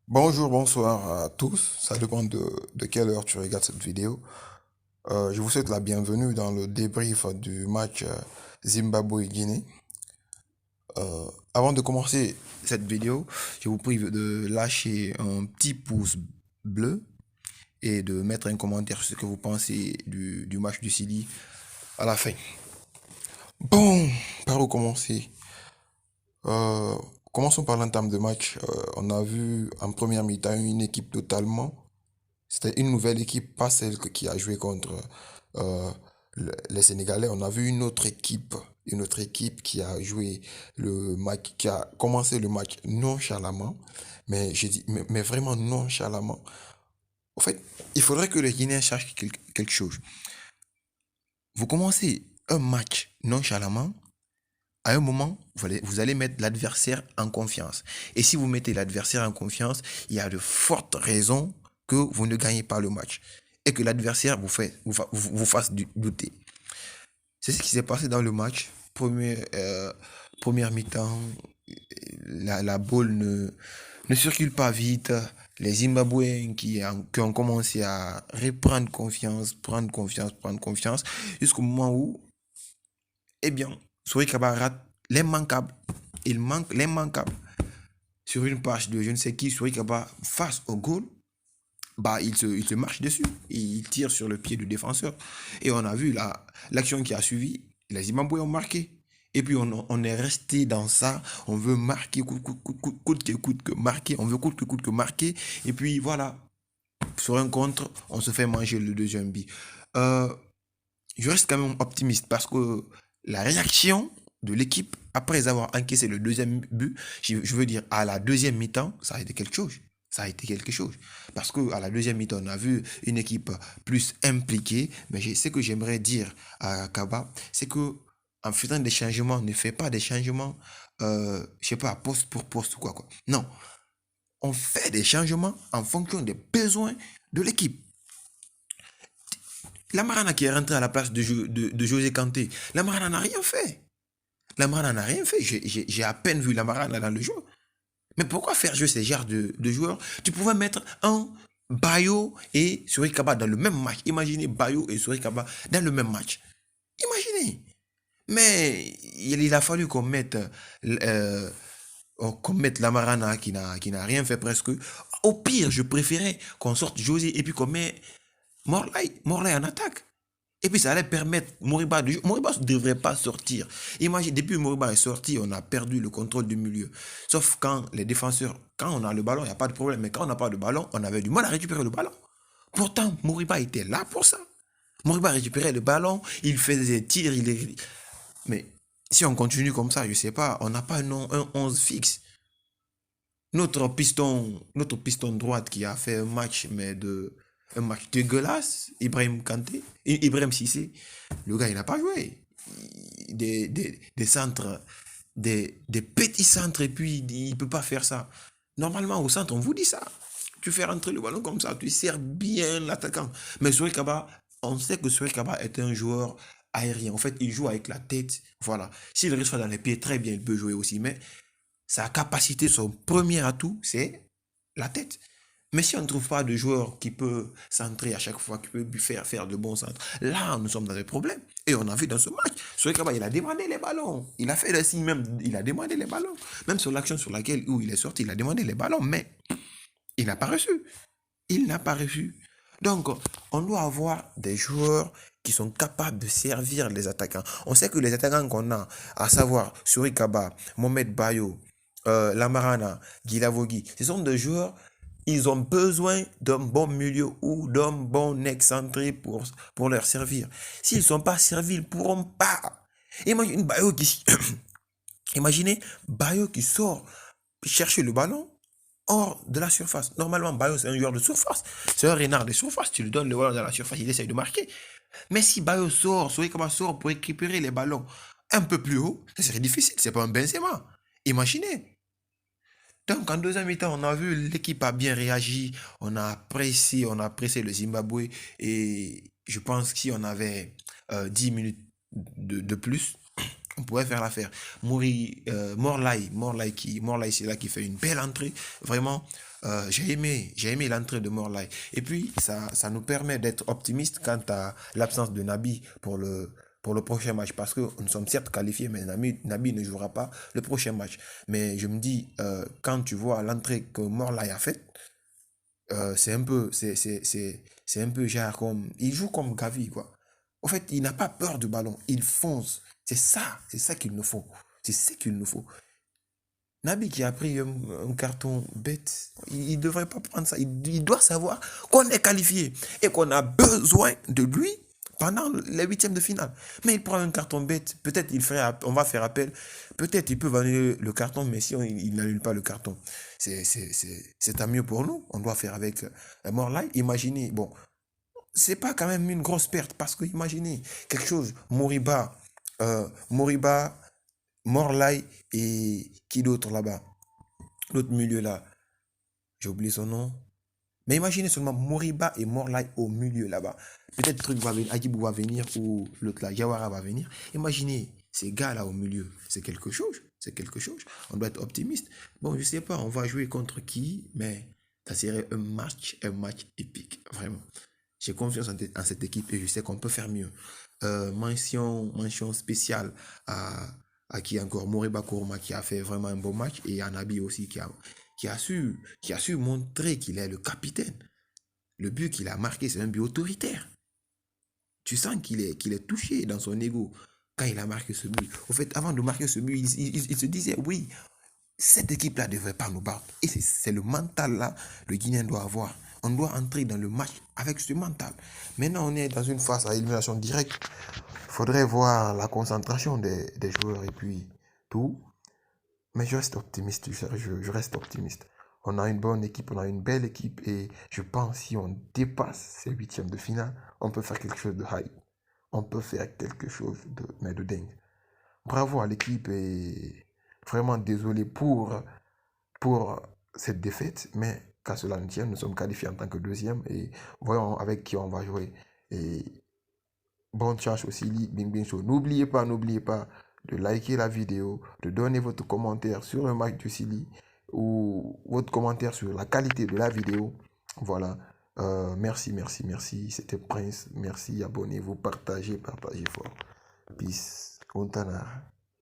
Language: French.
Bonjour, bonsoir à tous. Ça dépend de quelle heure tu regardes cette vidéo. Je vous souhaite la bienvenue dans le débrief du match Zimbabwe-Guinée. Avant de commencer cette vidéo, je vous prie de lâcher un petit pouce bleu et de mettre un commentaire sur ce que vous pensez du match du Sili à la fin. Bon, par où commencer? Euh, Commençons par l'entame de match. On a vu en première mi-temps une équipe totalement. C'était une nouvelle équipe, pas celle qui a joué contre euh, les Sénégalais. On a vu une autre équipe qui a joué le match, qui a commencé le match nonchalamment, mais j'ai dit, mais vraiment nonchalamment. En fait, il faudrait que les Guinéens sachent quelque chose. Vous commencez un match nonchalamment, à un moment, vous allez mettre l'adversaire en confiance. Et si vous mettez l'adversaire en confiance, il y a de fortes raisons que vous ne gagnez pas le match et que l'adversaire vous fasse douter. C'est ce qui s'est passé dans le match. Première mi-temps, la balle ne circule pas vite. Les Zimbabwéens qui ont commencé à reprendre confiance, prendre confiance, jusqu'au moment où, eh bien, Souri Kaba rate l'immanquable. Il manque l'immanquable. Sur une page de je ne sais qui, Souri Kaba, face au goal, bah, il se marche dessus. Il tire sur le pied du défenseur. Et on a vu l'action qui a suivi. Les Zimbabwe ont marqué. Et puis on est resté dans ça. On veut marquer coûte que marquer. On veut coûte que marquer. Et puis voilà. Sur un contre, on se fait manger le deuxième but. Euh, je reste quand même optimiste parce que la réaction de l'équipe après avoir encaissé le deuxième but, je veux dire à la deuxième mi-temps, ça a été quelque chose. Ça a été quelque chose. Parce que à la deuxième mi-temps, on a vu une équipe plus impliquée. Mais ce que j'aimerais dire à Kaba, c'est que en faisant des changements, ne fait pas des changements, je sais pas, poste pour poste ou quoi. Non, on fait des changements en fonction des besoins de l'équipe. La Marana qui est rentrée à la place de José Kanté, la Marana n'a rien fait. La Marana n'a rien fait. J'ai à peine vu la Marana dans le jeu. Mais pourquoi faire jouer ces genres de joueurs? Tu pouvais mettre un Bayo et Surikaba dans le même match. Imaginez Bayo et Surikaba dans le même match. Imaginez. Mais il a fallu euh, qu'on mette la Marana qui n'a rien fait presque. Au pire, je préférais qu'on sorte José et puis qu'on met Morley en attaque. Et puis ça allait permettre Moriba de jouer. Moriba ne devrait pas sortir. Imagine, depuis que Moriba est sorti, on a perdu le contrôle du milieu. Sauf quand les défenseurs, quand on a le ballon, il n'y a pas de problème. Mais quand on n'a pas de ballon, on avait du mal à récupérer le ballon. Pourtant, Moriba était là pour ça. Moriba récupérait le ballon, il faisait des tirs, Mais si on continue comme ça, je ne sais pas, on n'a pas un 11 fixe. Notre piston droite qui a fait un match dégueulasse, Ibrahim Kanté, Ibrahim Sissé, le gars, il n'a pas joué. Des centres, des petits centres, et puis il ne peut pas faire ça. Normalement, au centre, on vous dit ça. Tu fais rentrer le ballon comme ça, tu sers bien l'attaquant. Mais Souri Kaba, on sait que Souri Kaba est un joueur aérien. En fait, il joue avec la tête. Voilà. S'il reçoit dans les pieds, très bien, il peut jouer aussi. Mais sa capacité, son premier atout, c'est la tête. Mais si on ne trouve pas de joueur qui peut centrer à chaque fois, qui peut faire de bons centres, là, nous sommes dans des problèmes. Et on a vu dans ce match, Soekaba, il a demandé les ballons. Il a fait des signes même, il a demandé les ballons. Même sur l'action sur laquelle où il est sorti, il a demandé les ballons, mais il n'a pas reçu. Il n'a pas reçu. Donc, on doit avoir des joueurs qui sont capables de servir les attaquants. On sait que les attaquants qu'on a, à savoir Surikaba, Mohamed Bayo, Lamarana, Guilavogui, ce sont des joueurs, ils ont besoin d'un bon milieu ou d'un bon excentré pour leur servir. S'ils ne sont pas servis, ils ne pourront pas. Imagine Bayo qui, imaginez Bayo qui sort chercher le ballon hors de la surface. Normalement, Bayo, c'est un joueur de surface. C'est un renard de surface. Tu lui donnes le ballon dans la surface, il essaye de marquer. Mais si Bayo sort, Soyekaba sort pour récupérer les ballons un peu plus haut, ça serait difficile. C'est pas un Benzema. Imaginez. Donc, en deuxième mi-temps, on a vu l'équipe a bien réagi. On a pressé le Zimbabwe. Et je pense que si on avait 10 minutes de plus, On pourrait faire l'affaire. Morlaï, c'est là qui fait une belle entrée. Vraiment, j'ai aimé l'entrée de Morlaï. Et puis, ça nous permet d'être optimistes quant à l'absence de Nabi pour le prochain match. Parce que nous sommes certes qualifiés, mais Nabi ne jouera pas le prochain match. Mais je me dis, quand tu vois l'entrée que Morlaï a faite, c'est un peu genre comme, il joue comme Gavi, quoi. En fait, il n'a pas peur du ballon, il fonce. C'est ça qu'il nous faut. C'est ce qu'il nous faut. Nabi qui a pris un carton bête, il ne devrait pas prendre ça. Il doit savoir qu'on est qualifié et qu'on a besoin de lui pendant les huitièmes de finale. Mais il prend un carton bête. Peut-être on va faire appel. Peut-être il peut annuler le carton, mais si il n'annule pas le carton, c'est tant mieux pour nous. On doit faire avec Morlaï. Imaginez, bon, c'est pas quand même une grosse perte parce que imaginez quelque chose, Moriba, Morlaï et qui d'autre là-bas? L'autre milieu là, j'ai oublié son nom. Mais imaginez seulement Moriba et Morlaï au milieu là-bas. Peut-être truc va venir, Agibou va venir ou l'autre là, Yawara va venir. Imaginez ces gars-là au milieu. C'est quelque chose. C'est quelque chose. On doit être optimiste. Bon, je sais pas, on va jouer contre qui, mais ça serait un match épique, vraiment. J'ai confiance en cette équipe et je sais qu'on peut faire mieux. Mention spéciale à qui encore Moriba Kourma qui a fait vraiment un bon match et Anabi aussi qui a su montrer qu'il est le capitaine. Le but qu'il a marqué, c'est un but autoritaire. Tu sens qu'il est touché dans son ego quand il a marqué ce but. Au fait, avant de marquer ce but, il se disait, oui, cette équipe-là ne devrait pas nous battre. Et c'est le mental-là que le Guinéen doit avoir. On doit entrer dans le match avec ce mental. Maintenant, on est dans une phase à élimination directe. Il faudrait voir la concentration des joueurs et puis tout. Mais je reste optimiste, je reste optimiste. On a une bonne équipe, on a une belle équipe et je pense si on dépasse ces huitièmes de finale, on peut faire quelque chose de high. On peut faire quelque chose de dingue. Bravo à l'équipe et vraiment désolé pour cette défaite, mais qu'à cela ne tienne, nous sommes qualifiés en tant que deuxième et voyons avec qui on va jouer. Et bonne chance aussi, Bing Bing Show. N'oubliez pas de liker la vidéo, de donner votre commentaire sur le match du Chili ou votre commentaire sur la qualité de la vidéo. Voilà. Merci. C'était Prince. Merci. Abonnez-vous, partagez fort. Peace. Ontana.